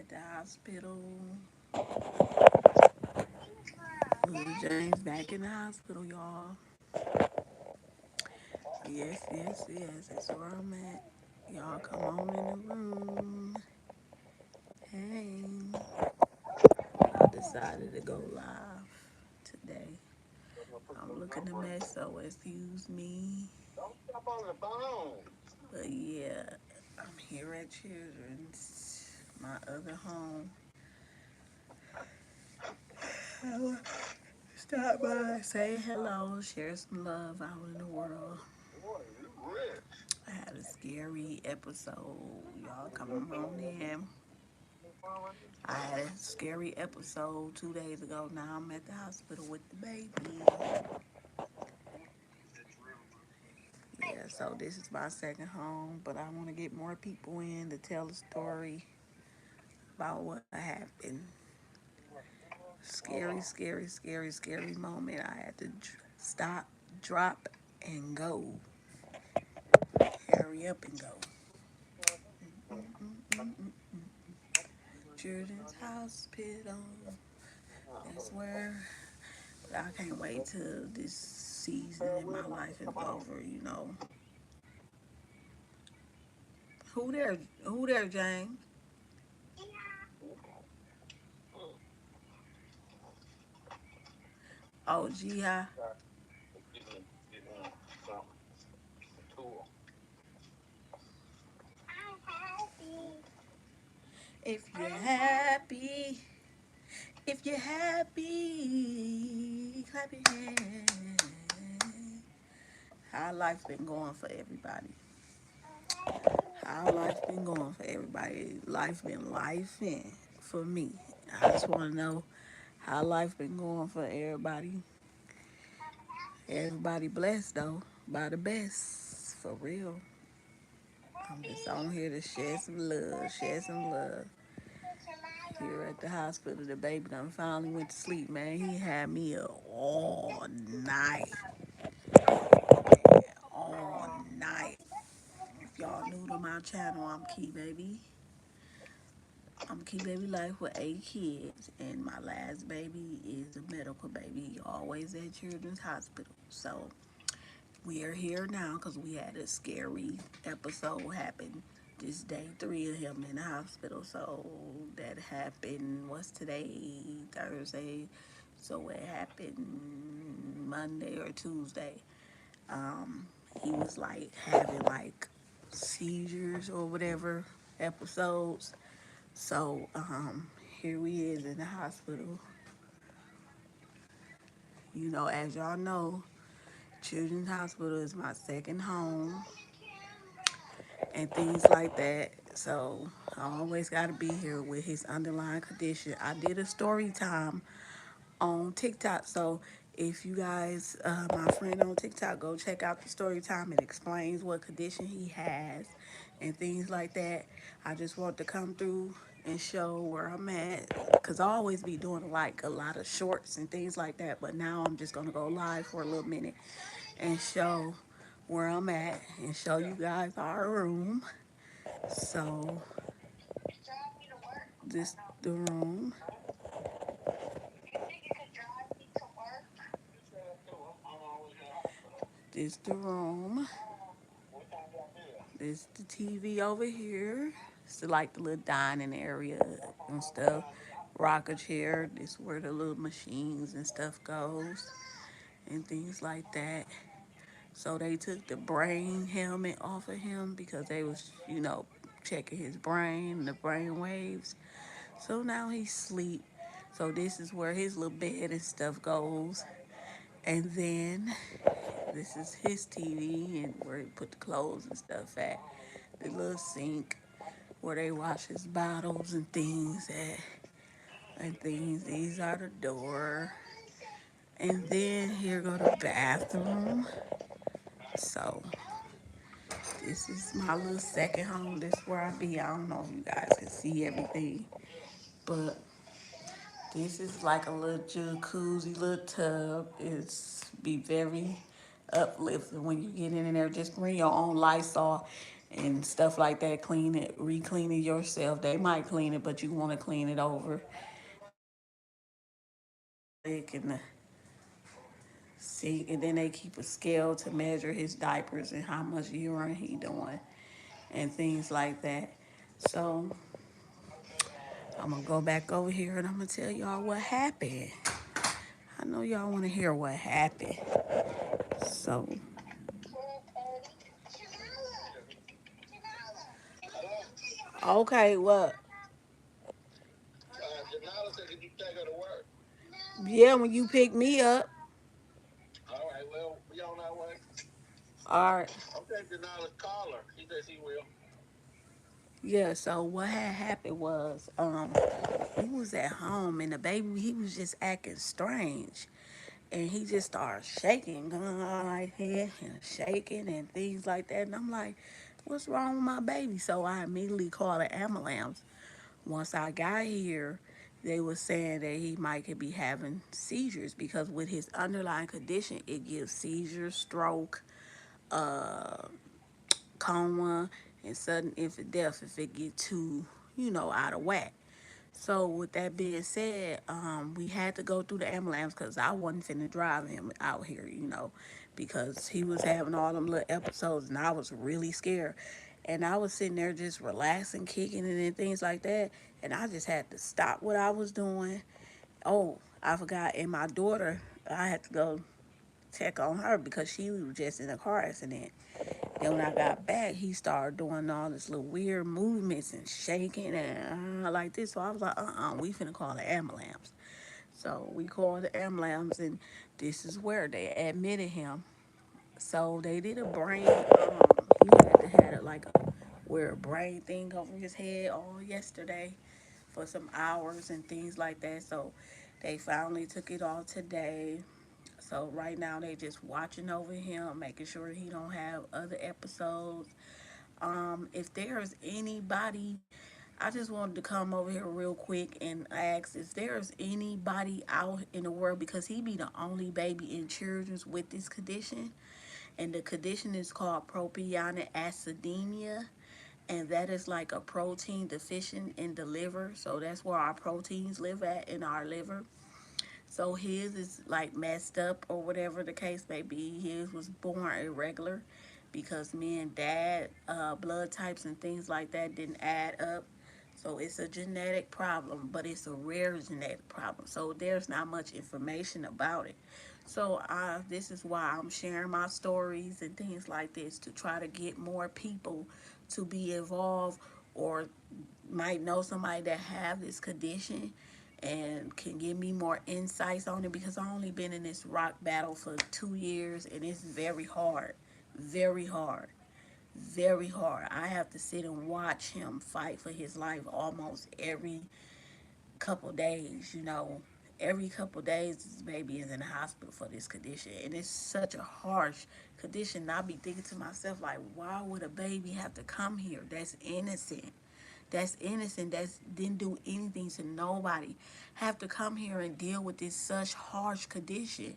the hospital. Little James back in the hospital, y'all. Yes, yes, yes. That's where I'm at. Y'all come on in the room. Hey, I decided to go live today. I'm looking a mess, so excuse me. But yeah, I'm here at Children's, my other home. Stop by, say hello, share some love out in the world. I had a scary episode. Y'all come on in. I had a scary episode 2 days ago. Now I'm at the hospital with the baby. Yeah, so this is my second home, but I want to get more people in to tell a story about what happened. Scary, scary, scary, scary moment. I had to stop, drop, and go. Hurry up and go. Children's Hospital. That's where. I can't wait till this season in my life is over. Who there? Who there, James? Oh, G.I. If you're happy, if you're happy, clap your hands. How life been going for everybody? How life been going for everybody? Life been life in for me. I just want to know how life been going for everybody. Everybody blessed though by the best for real. I'm just on here to share some love, share some love. Here at the hospital, the baby done finally went to sleep, man. He had me up night, all night. If y'all new to my channel, I'm Key Baby. I'm Key Baby Life with 8 kids, and my last baby is a medical baby, always at Children's Hospital. So we are here now because we had a scary episode happen. This day 3 of him in the hospital. So that happened, what's today? Thursday. So it happened Monday or Tuesday. Um, he was like having like seizures or whatever episodes. So here we is in the hospital. As y'all know, Children's Hospital is my second home and things like that. So I always got to be here with his underlying condition. I did a story time on TikTok. So if you guys, my friend on TikTok, go check out the story time. It explains what condition he has and things like that. I just want to come through and show where I'm at because I always be doing like a lot of shorts and things like that. But now I'm just going to go live for a little minute and show where I'm at and show you guys our room. So this the room. This the room. This the TV over here. It's like the little dining area and stuff. Rocker chair. This where the little machines and stuff goes and things like that. So they took the brain helmet off of him because they was, checking his brain, the brain waves. So now he's asleep. So this is where his little bed and stuff goes. And then this is his TV and where he put the clothes and stuff at. The little sink where they wash his bottles and things at. And things. These are the door. And then here go the bathroom. So this is my little second home. This is where I be. I don't know if you guys can see everything. But this is like a little jacuzzi, little tub. It's be very uplifting when you get in there. Just bring your own Lysol and stuff like that. Clean it, re-clean it yourself. They might clean it, but you want to clean it over. They can see, and then they keep a scale to measure his diapers and how much urine he doing, and things like that. So I'm gonna go back over here and I'm gonna tell y'all what happened. I know y'all want to hear what happened. So, okay, what? Yeah, when you pick me up. All right. Yeah, so what had happened was we was at home and the baby he was just acting strange. And he just started shaking, going on like that and shaking and things like that. And I'm like, what's wrong with my baby? So I immediately called the ambulance. Once I got here, they were saying that he might could be having seizures because with his underlying condition, it gives seizures, stroke, coma, and sudden infant death if it get too, out of whack. So with that being said, we had to go through the ambulance because I wasn't finna drive him out here, because he was having all them little episodes and I was really scared. And I was sitting there just relaxing, kicking it and things like that. And I just had to stop what I was doing. Oh, I forgot. And my daughter, I had to go check on her because she was just in a car accident. And when I got back, he started doing all this little weird movements and shaking and like this. So I was like, we finna call the ambulance. So we called the ambulance, and this is where they admitted him. So they did a brain. He had like a weird brain thing over his head all yesterday for some hours and things like that. So they finally took it all today. So right now they just watching over him, making sure he don't have other episodes. If there's anybody, I just wanted to come over here real quick and ask if there's anybody out in the world because he be the only baby in children's with this condition, and the condition is called prophonic acidemia, and that is like a protein deficient in the liver. So that's where our proteins live at in our liver. So his is like messed up or whatever the case may be. His was born irregular because me and dad blood types and things like that didn't add up. So it's a genetic problem, but it's a rare genetic problem. So there's not much information about it. So this is why I'm sharing my stories and things like this to try to get more people to be involved or might know somebody that have this condition and can give me more insights on it because I only been in this rock battle for 2 years and it's very hard, very hard, very hard. I have to sit and watch him fight for his life almost every couple days, every couple days this baby is in the hospital for this condition and it's such a harsh condition. And I be thinking to myself like, why would a baby have to come here that's innocent, that didn't do anything to nobody, have to come here and deal with this such harsh condition?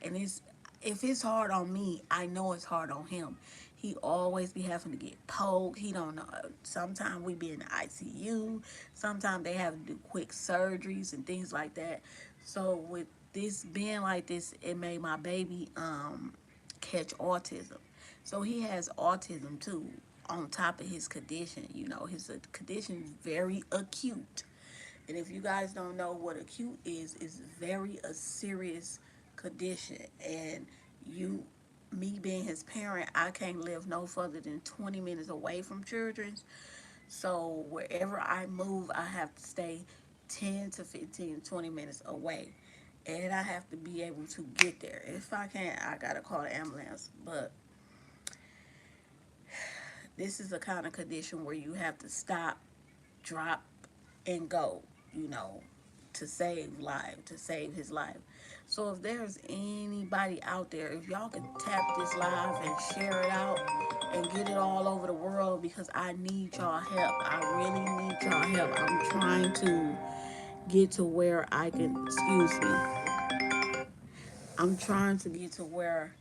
And it's if it's hard on me, I know it's hard on him. He always be having to get poked. He don't know. Sometimes we be in the ICU. Sometimes they have to do quick surgeries and things like that. So with this being like this, it made my baby catch autism. So he has autism too on top of his condition. His condition is very acute. And if you guys don't know what acute is, it's very a serious condition. And you, me being his parent, I can't live no further than 20 minutes away from children's. So wherever I move, I have to stay 10 to 15, 20 minutes away. And I have to be able to get there. If I can't, I gotta call the ambulance. But this is a kind of condition where you have to stop, drop, and go, you know, to save life, to save his life. So if there's anybody out there, if y'all can tap this live and share it out and get it all over the world because I need y'all help. I really need y'all help. I'm trying to get to where I can, excuse me, I'm trying to get to where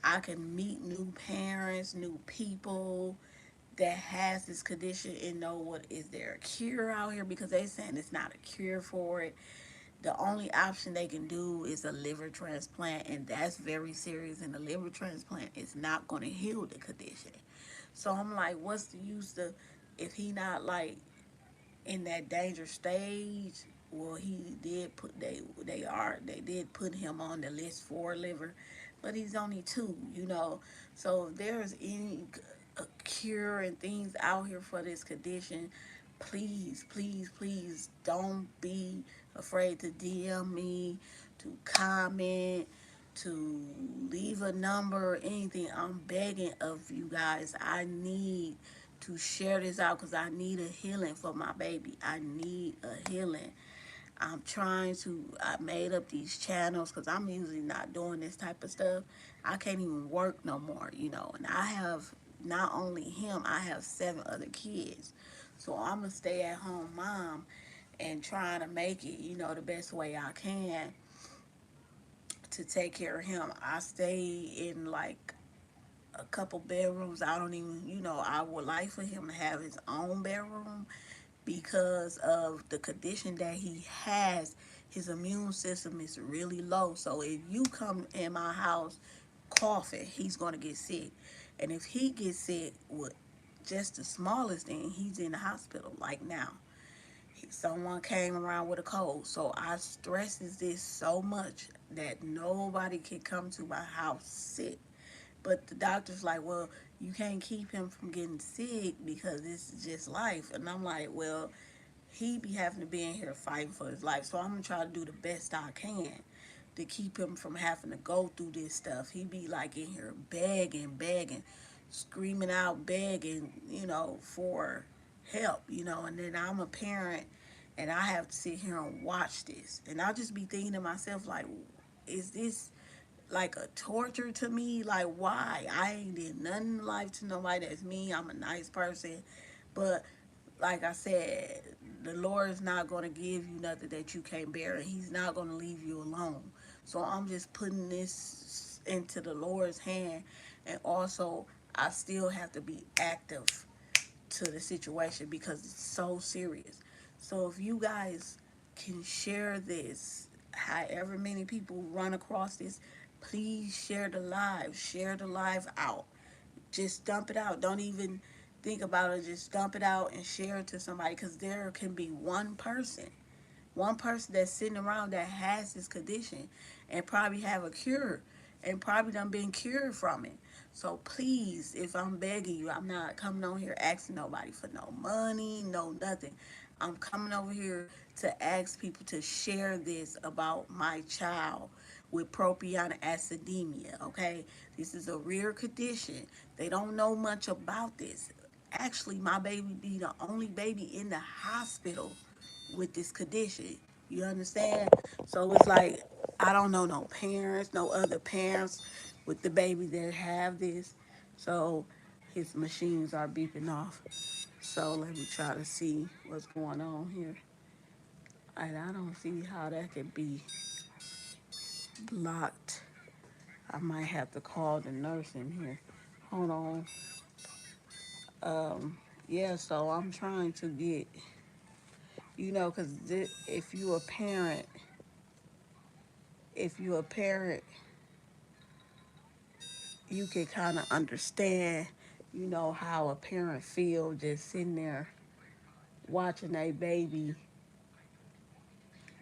I can meet new parents, new people, that has this condition and know what is there a cure out here, because they saying it's not a cure for it. The only option they can do is a liver transplant, and that's very serious, and the liver transplant is not going to heal the condition. So I'm like, what's the use of, if he not like in that danger stage? Well, he did put, they did put him on the list for liver, but he's only two, you know. So if there's any a cure and things out here for this condition, please, please, please don't be afraid to DM me, to comment, to leave a number or anything. I'm begging of you guys. I need to share this out because I need a healing for my baby. I need a healing. I made up these channels because I'm usually not doing this type of stuff. I can't even work no more, you know. And I have not only him, I have 7 other kids. So I'm a stay at home mom and trying to make it, you know, the best way I can to take care of him. I stay in like a couple bedrooms. I don't even, you know, I would like for him to have his own bedroom because of the condition that he has. His immune system is really low. So if you come in my house coughing, he's going to get sick. And if he gets sick with just the smallest thing, he's in the hospital like now. Someone came around with a cold. So I stresses this so much that nobody can come to my house sick. But the doctor's like, well, you can't keep him from getting sick because this is just life. And I'm like, well, he be having to be in here fighting for his life. So I'm gonna try to do the best I can to keep him from having to go through this stuff. He be like in here begging, begging, screaming out, begging, you know, for help, you know. And then I'm a parent and I have to sit here and watch this. And I'll just be thinking to myself, like, is this like a torture to me? Like, why? I ain't did nothing in life to nobody that's me. I'm a nice person. But like I said, the Lord is not going to give you nothing that you can't bear, and He's not going to leave you alone. So I'm just putting this into the Lord's hand, and also I still have to be active to the situation because it's so serious. So if you guys can share this, however many people run across this, please share the live out, just dump it out. Don't even think about it. Just dump it out and share it to somebody, because there can be one person that's sitting around that has this condition and probably have a cure and probably done been cured from it. So please, if I'm begging you, I'm not coming on here asking nobody for no money, no nothing. I'm coming over here to ask people to share this about my child with prophonic acidemia, okay? This is a rare condition. They don't know much about this. Actually, my baby be the only baby in the hospital with this condition. You understand? So it's like I don't know no parents, no other parents with the baby that have this. So his machines are beeping off. So let me try to see what's going on here. And I don't see how that could be blocked. I might have to call the nurse in here. Hold on. Yeah, so I'm trying to get, you know, because if you a parent, if you a parent, you can kind of understand, you know, how a parent feel just sitting there watching a baby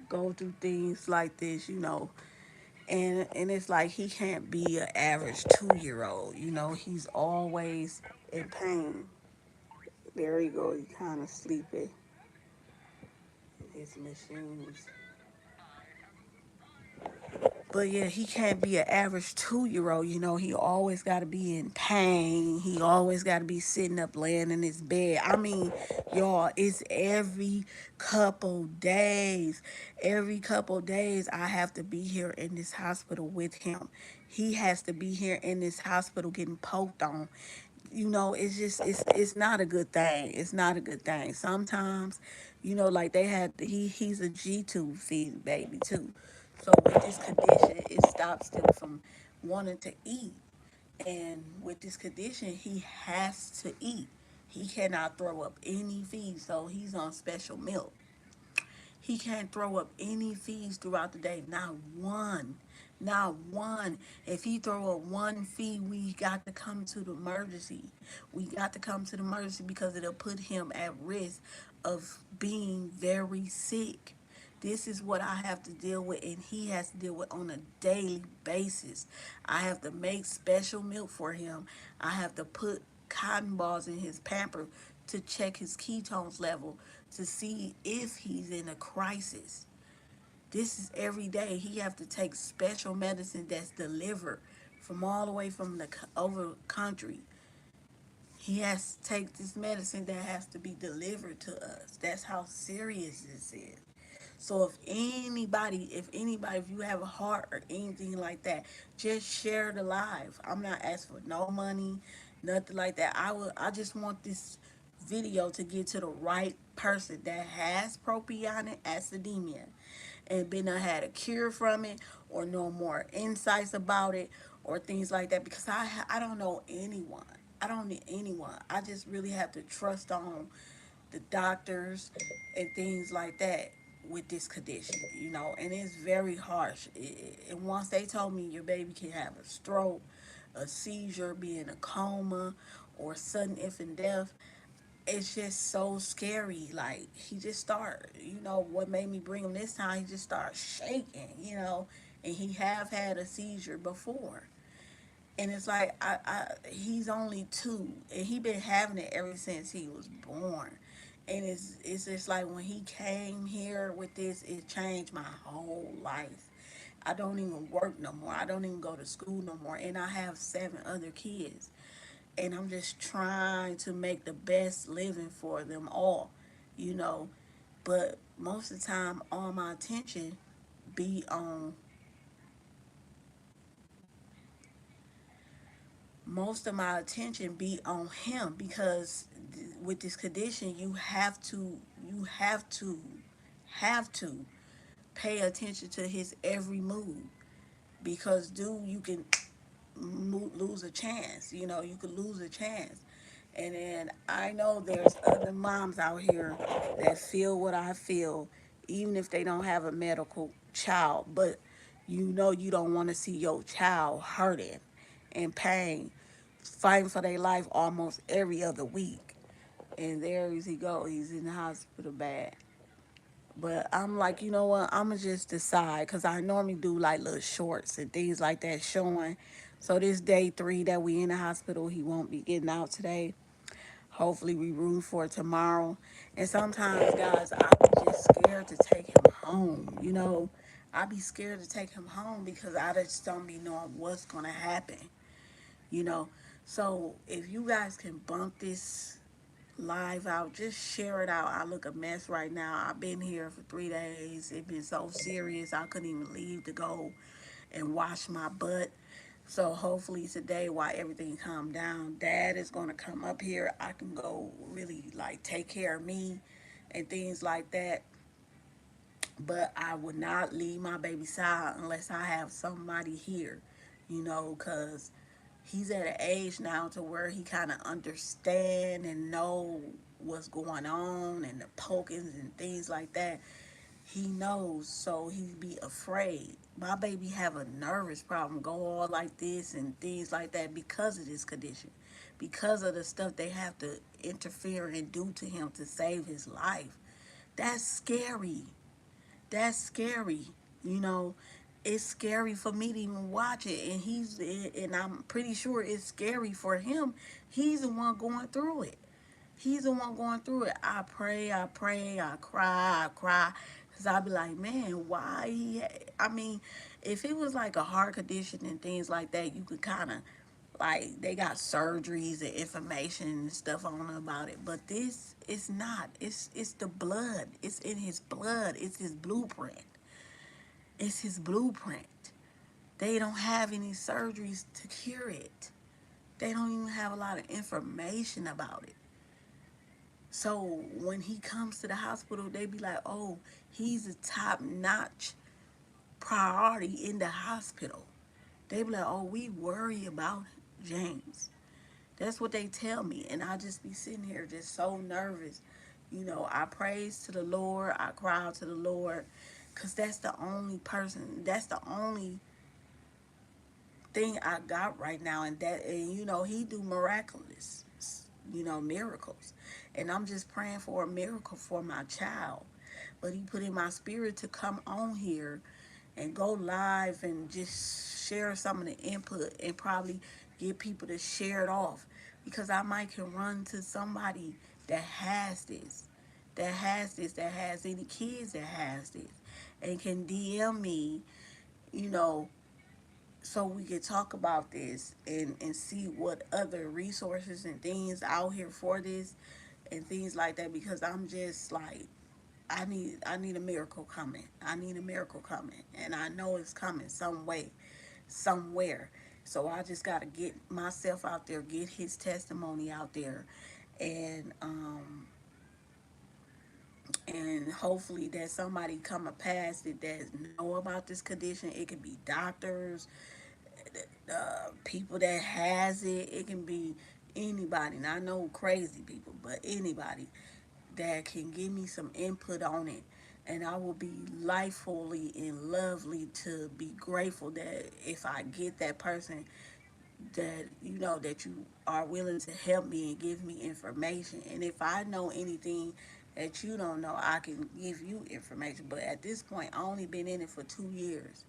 go through things like this, you know. And it's like he can't be an average 2 year old, you know. He's always in pain. There you go. He kind of sleeping. His machines. But yeah, he can't be an average 2 year old. You know, he always got to be in pain. He always got to be sitting up, laying in his bed. I mean, y'all, it's every couple days. Every couple days, I have to be here in this hospital with him. He has to be here in this hospital getting poked on. You know, it's just it's not a good thing. It's not a good thing. Sometimes, you know, like they had he's a G-tube feeding baby too. So with this condition, it stops them from wanting to eat. And with this condition, he has to eat. He cannot throw up any fees, so he's on special milk. He can't throw up any fees throughout the day. Not one. Not one. If he throw up one fee, we got to come to the emergency. We got to come to the emergency because it'll put him at risk of being very sick. This is what I have to deal with, and he has to deal with on a daily basis. I have to make special milk for him. I have to put cotton balls in his pamper to check his ketones level to see if he's in a crisis. This is every day. He have to take special medicine that's delivered from all the way from the over country. He has to take this medicine that has to be delivered to us. That's how serious this is. So if you have a heart or anything like that, just share the live. I'm not asking for no money, nothing like that. I just want this video to get to the right person that has propionic acidemia and been had a cure from it or know more insights about it or things like that, because I don't know anyone. I don't need anyone. I just really have to trust on the doctors and things like that with this condition, and it's very harsh. And once they told me your baby can have a stroke, a seizure, be in a coma, or sudden infant death, it's just so scary. Like, he just start, what made me bring him this time, he just started shaking, and he have had a seizure before. And it's like he's only 2, and he been having it ever since he was born. And it's just like when he came here with this, it changed my whole life. I don't even work no more. I don't even go to school no more. And I have 7 other kids. And I'm just trying to make the best living for them all, you know. But most of the time, all my attention be on most of my attention be on him, because with this condition you have to pay attention to his every move, because dude, you can lose a chance. You could lose a chance. And then I know there's other moms out here that feel what I feel, even if they don't have a medical child. But you don't want to see your child hurting, in pain, fighting for their life almost every other week. And there he go. He's in the hospital bad. But I'm like, you know what? I'm going to just decide, because I normally do like little shorts and things like that showing. So this day 3 that we in the hospital, he won't be getting out today. Hopefully we room for tomorrow. And sometimes, guys, I be just scared to take him home, I be scared to take him home because I just don't be knowing what's going to happen, you know. So if you guys can bump this live out, just share it out. I look a mess right now. I've been here for 3 days. It's been so serious. I couldn't even leave to go and wash my butt. So hopefully today, while everything calm down, Dad is going to come up here. I can go really like take care of me and things like that. But I would not leave my baby side unless I have somebody here, because he's at an age now to where he kind of understand and know what's going on and the pokings and things like that. He knows, so he be afraid. My baby have a nervous problem, go all like this and things like that, because of this condition, because of the stuff they have to interfere and do to him to save his life. That's scary. That's scary. You know, it's scary for me to even watch it, and I'm pretty sure it's scary for him. He's the one going through it. He's the one going through it. I pray, I cry, because I be like, man, why I mean, if it was like a heart condition and things like that, you could kind of, like, they got surgeries and information and stuff on about it. But this is not. It's the blood. It's in his blood. It's his blueprint. It's his blueprint. They don't have any surgeries to cure it. They don't even have a lot of information about it. So when he comes to the hospital, they be like, oh, he's a top notch priority in the hospital. They be like, oh, we worry about James. That's what they tell me. And I just be sitting here just so nervous. I praise to the Lord. I cry out to the Lord. Because that's the only person, that's the only thing I got right now. And he do miraculous, miracles. And I'm just praying for a miracle for my child. But he put in my spirit to come on here and go live and just share some of the input and probably get people to share it off, because I might can run to somebody that has this, that has any kids that has this, and can DM me, you know, so we can talk about this and see what other resources and things out here for this and things like that, because I'm just like, I need a miracle coming. I need a miracle coming, and I know it's coming some way, somewhere. So I just got to get myself out there, get his testimony out there, and hopefully that somebody come a past it that know about this condition. It could be doctors, people that has it. It can be anybody. And I know crazy people, but anybody that can give me some input on it. And I will be lightfully and lovely to be grateful that if I get that person that that you are willing to help me and give me information. And if I know anything that you don't know, I can give you information. But at this point, I only been in it for 2 years,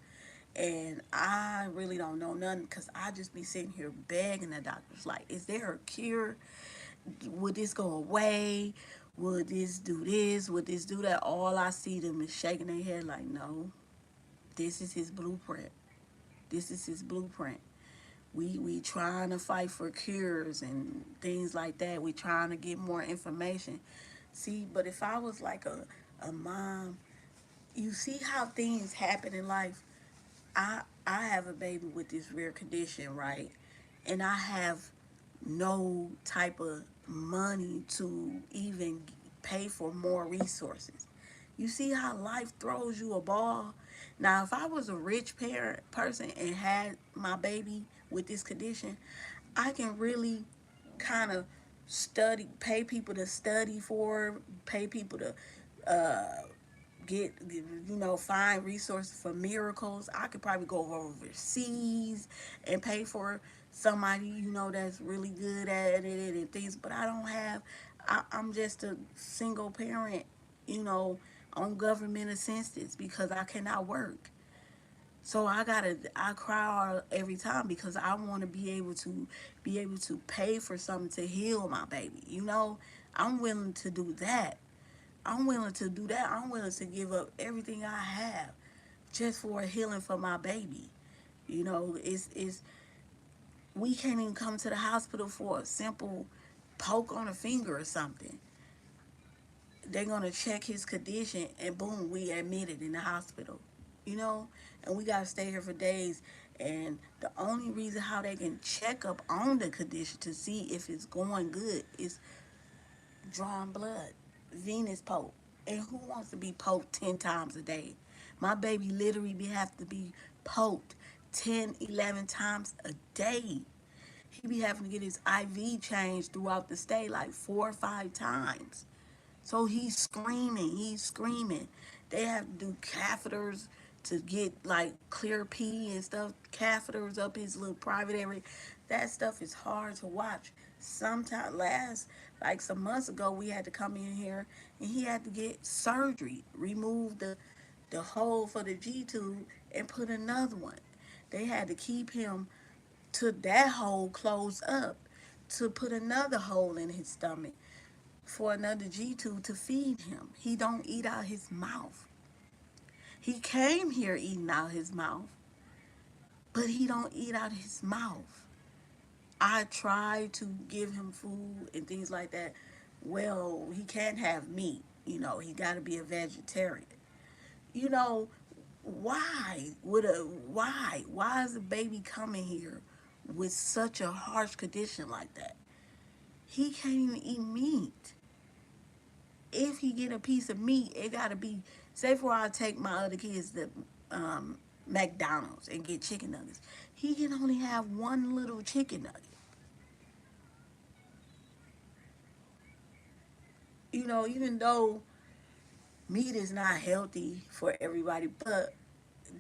and I really don't know nothing, because I just be sitting here begging the doctors, like, is there a cure? Would this go away? Would this do this? Would this do that? All I see them is shaking their head like, no, this is his blueprint. This is his blueprint. We trying to fight for cures and things like that. We trying to get more information. See, but if I was like a mom, you see how things happen in life. I have a baby with this rare condition, right? And I have no type of money to even pay for more resources. You see how life throws you a ball? Now, if I was a rich parent person and had my baby with this condition, I can really kind of pay people to study for, pay people to get find resources for miracles. I could probably go overseas and pay for somebody that's really good at it and things. But I don't have. I'm just a single parent, you know, on government assistance because I cannot work. So I cry every time because I want to be able to pay for something to heal my baby. I'm willing to do that. I'm willing to do that. I'm willing to give up everything I have just for a healing for my baby. It's we can't even come to the hospital for a simple poke on a finger or something. They're gonna check his condition and boom, we admitted in the hospital. You know, and we gotta stay here for days. And the only reason how they can check up on the condition to see if it's going good is drawing blood, venous poke. And who wants to be poked 10 times a day? My baby literally have to be poked 10, 11 times a day. He be having to get his IV changed throughout the stay like 4 or 5 times. So he's screaming, he's screaming. They have to do catheters to get like clear pee and stuff, catheters up his little private area. That stuff is hard to watch. Sometimes like some months ago, we had to come in here and he had to get surgery, remove the hole for the G tube and put another one. They had to keep him to that hole closed up to put another hole in his stomach for another G tube to feed him. He don't eat out his mouth. He came here eating out his mouth, but he don't eat out his mouth. I try to give him food and things like that. Well, he can't have meat. He got to be a vegetarian. You know, why is a baby coming here with such a harsh condition like that? He can't even eat meat. If he get a piece of meat, it gotta be. Say for I take my other kids to McDonald's and get chicken nuggets. He can only have one little chicken nugget. Even though meat is not healthy for everybody, but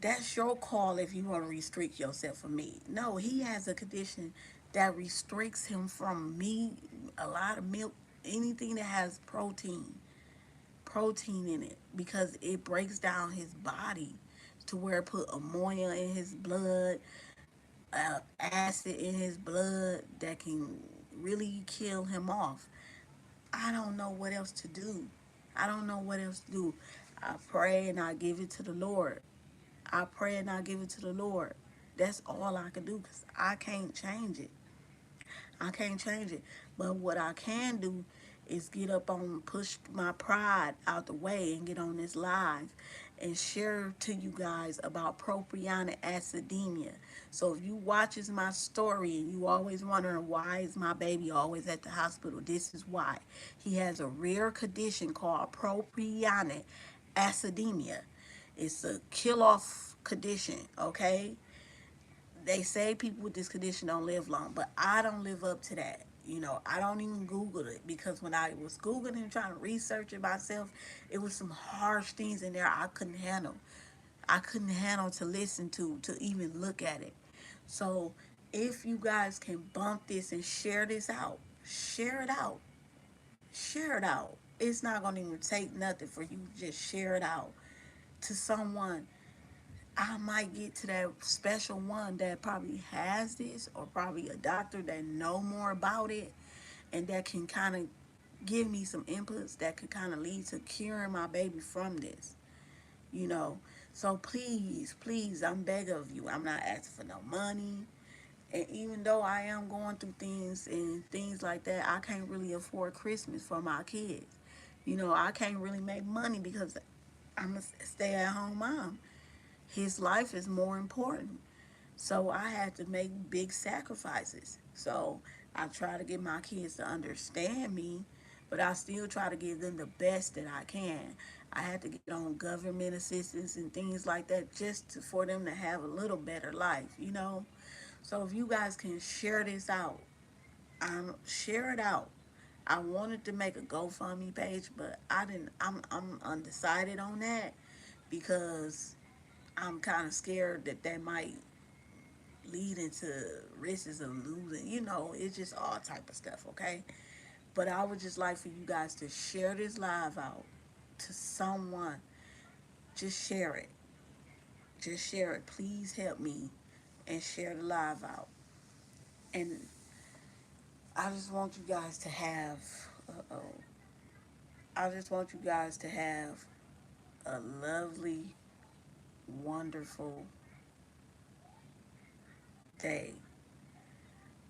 that's your call if you want to restrict yourself from meat. No, he has a condition that restricts him from meat, a lot of milk, anything that has protein in it, because it breaks down his body to where it put ammonia in his blood, acid in his blood that can really kill him off. I don't know what else to do. I don't know what else to do. I pray and I give it to the Lord. I pray and I give it to the Lord. That's all I can do because I can't change it. I can't change it. But what I can do is get up on, push my pride out the way and get on this live and share to you guys about prophonic acidemia. So if you watches my story and you always wondering why is my baby always at the hospital, this is why. He has a rare condition called prophonic acidemia. It's a kill off condition, okay? They say people with this condition don't live long, but I don't live up to that. I don't even Google it because when I was Googling and trying to research it myself, it was some harsh things in there I couldn't handle. I couldn't handle to listen to even look at it. So if you guys can bump this and share this out, share it out, share it out. It's not going to even take nothing for you to just share it out to someone. I might get to that special one that probably has this, or probably a doctor that know more about it and that can kind of give me some inputs that could kind of lead to curing my baby from this, you know. So please, please, I'm begging of you. I'm not asking for no money. And even though I am going through things and things like that, I can't really afford Christmas for my kids. I can't really make money because I'm a stay at home mom. His life is more important. So I had to make big sacrifices. So I try to get my kids to understand me, but I still try to give them the best that I can. I had to get on government assistance and things like that for them to have a little better life. So if you guys can share this out, share it out. I wanted to make a GoFundMe page, but I didn't. I'm undecided on that because I'm kind of scared that might lead into risks of losing. It's just all type of stuff. Okay, but I would just like for you guys to share this live out to someone. Just share it. Just share it. Please help me and share the live out. And I just want you guys to have. Uh-oh. I just want you guys to have a lovely, wonderful day.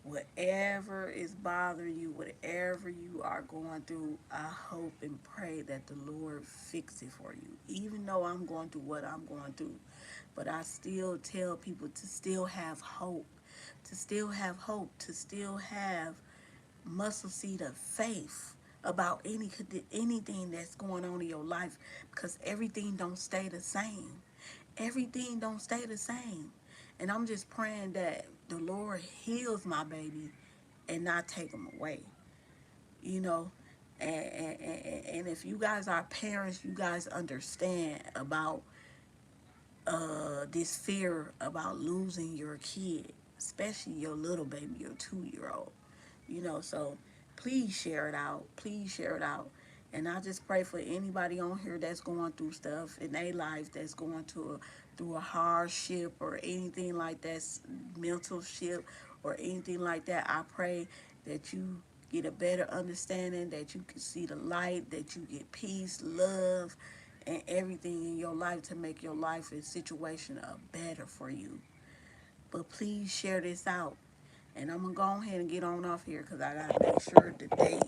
Whatever is bothering you, whatever you are going through, I hope and pray that the Lord fix it for you. Even though I'm going through what I'm going through, but I still tell people to still have hope, to still have hope, to still have muscle seed of faith about anything that's going on in your life, because everything don't stay the same. Everything don't stay the same. And I'm just praying that the Lord heals my baby and not take him away. You know, and if you guys are parents, you guys understand about this fear about losing your kid, especially your little baby, your 2-year old. So please share it out. Please share it out. And I just pray for anybody on here that's going through stuff in their life, that's going through a hardship or anything like that, mental ship or anything like that. I pray that you get a better understanding, that you can see the light, that you get peace, love, and everything in your life to make your life and situation better for you. But please share this out. And I'm gonna go ahead and get on off here because I gotta make sure that they,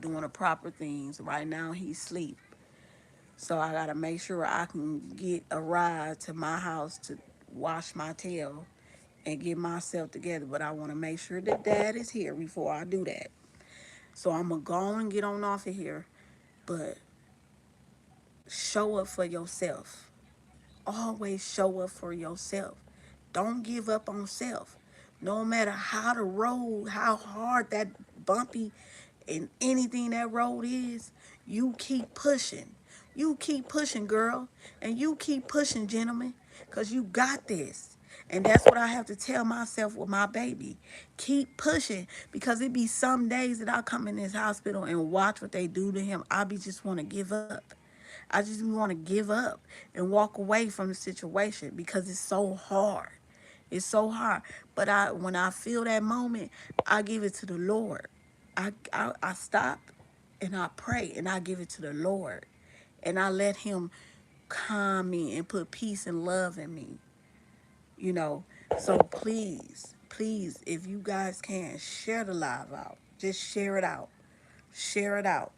doing the proper things. Right now he's asleep, so I gotta make sure I can get a ride to my house to wash my tail and get myself together. But I want to make sure that Dad is here before I do that. So I'm gonna go and get on off of here. But show up for yourself. Always show up for yourself. Don't give up on self. No matter how the road, how hard that bumpy and anything that road is, You keep pushing. You keep pushing, girl. And you keep pushing, gentlemen, because you got this. And that's what I have to tell myself with my baby. Keep pushing, because it be some days that I come in this hospital and watch what they do to him. I be just want to give up. I just want to give up and walk away from the situation because it's so hard. It's so hard. But when I feel that moment, I give it to the Lord. I stop and I pray and I give it to the Lord. And I let him calm me and put peace and love in me. You know. So please, please, if you guys can, share the live out. Just share it out. Share it out.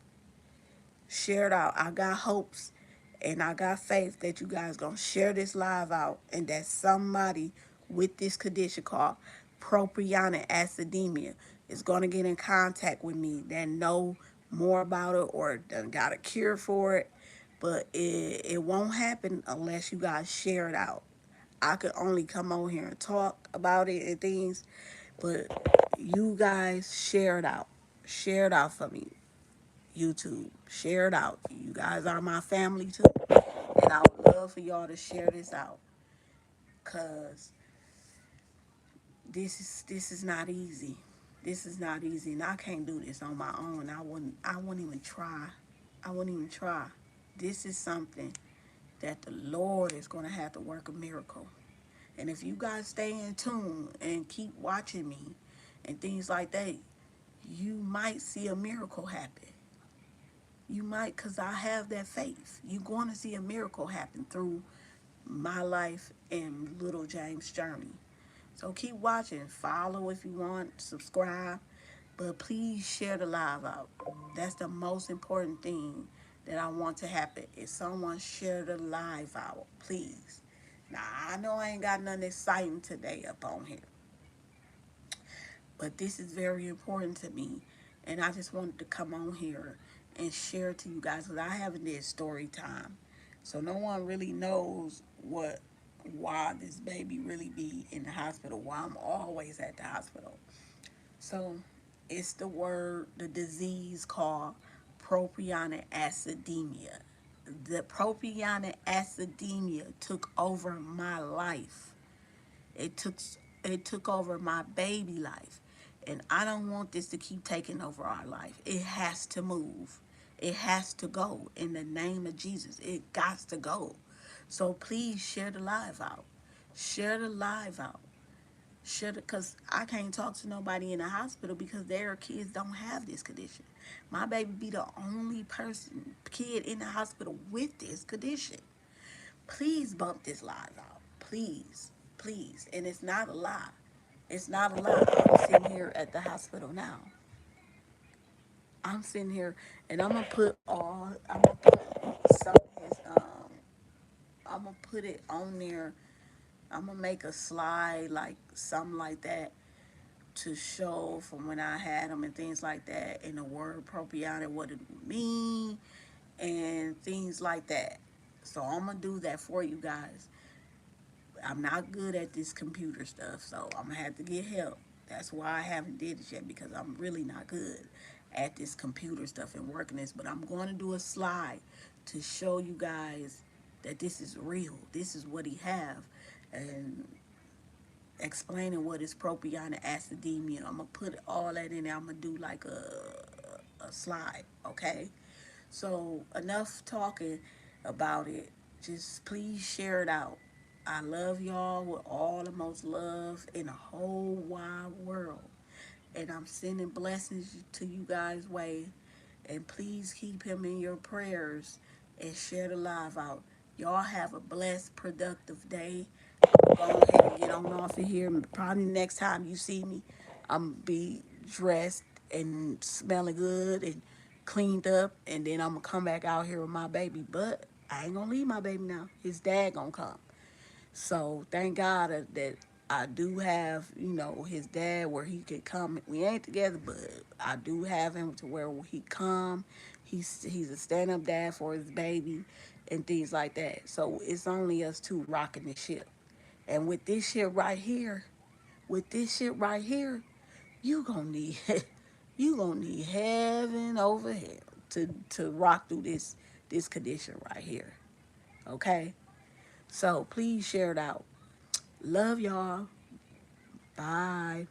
Share it out. I got hopes and I got faith that you guys gonna share this live out and that somebody with this condition called prophonic acidemia is gonna get in contact with me that know more about it or done got a cure for it. But it won't happen unless you guys share it out. I could only come on here and talk about it and things, but you guys share it out. Share it out for me. YouTube. Share it out. You guys are my family too. And I would love for y'all to share this out. Cause this is not easy. This is not easy. And I can't do this on my own. I wouldn't even try. I wouldn't even try. This is something that the Lord is gonna have to work a miracle. And if you guys stay in tune and keep watching me and things like that, you might see a miracle happen. You might, because I have that faith. You're going to see a miracle happen through my life and little James' journey. So keep watching. Follow if you want. Subscribe. But please share the live out. That's the most important thing that I want to happen is someone share the live out. Please. Now, I know I ain't got nothing exciting today up on here. But this is very important to me. And I just wanted to come on here and share to you guys because I haven't did story time. So no one really knows why this baby really be in the hospital, why I'm always at the hospital. So it's the disease called prophonic acidemia. The prophonic acidemia took over my life. It took it took over my baby life. And I don't want this to keep taking over our life. It has to move. It has to go in the name of Jesus. It got to go. So please share the live out. Share the live out. Share because I can't talk to nobody in the hospital because their kids don't have this condition. My baby be the only kid in the hospital with this condition. Please bump this live out. Please, please. And it's not a lie. It's not a lie. I'm sitting here at the hospital now. I'm sitting here and I'm gonna put some of his I'm gonna put it on there. I'm gonna make a slide like something like that to show from when I had them and things like that and the word propionic, what it mean and things like that. So I'm gonna do that for you guys. I'm not good at this computer stuff, so I'm gonna have to get help. That's why I haven't did it yet because I'm really not good at this computer stuff and working this. But I'm going to do a slide to show you guys that this is real. This is what he have, and explaining what is propionic acidemia. I'm gonna put all that in there. I'm gonna do like a slide, okay? So enough talking about it. Just please share it out. I love y'all with all the most love in the whole wide world. And I'm sending blessings to you guys' way. And please keep him in your prayers and share the live out. Y'all have a blessed, productive day. Go ahead and get on off of here. Probably next time you see me, I'm gonna be dressed and smelling good and cleaned up, and then I'm gonna come back out here with my baby. But I ain't gonna leave my baby now. His dad gonna come. So thank God that I do have, his dad where he could come. We ain't together, but I do have him to where he come. He's a stand up dad for his baby and things like that. So it's only us two rocking the ship. And with this shit right here, you gonna need you gonna need heaven over hell. to rock through this condition right here. Okay? So please share it out. Love y'all. Bye.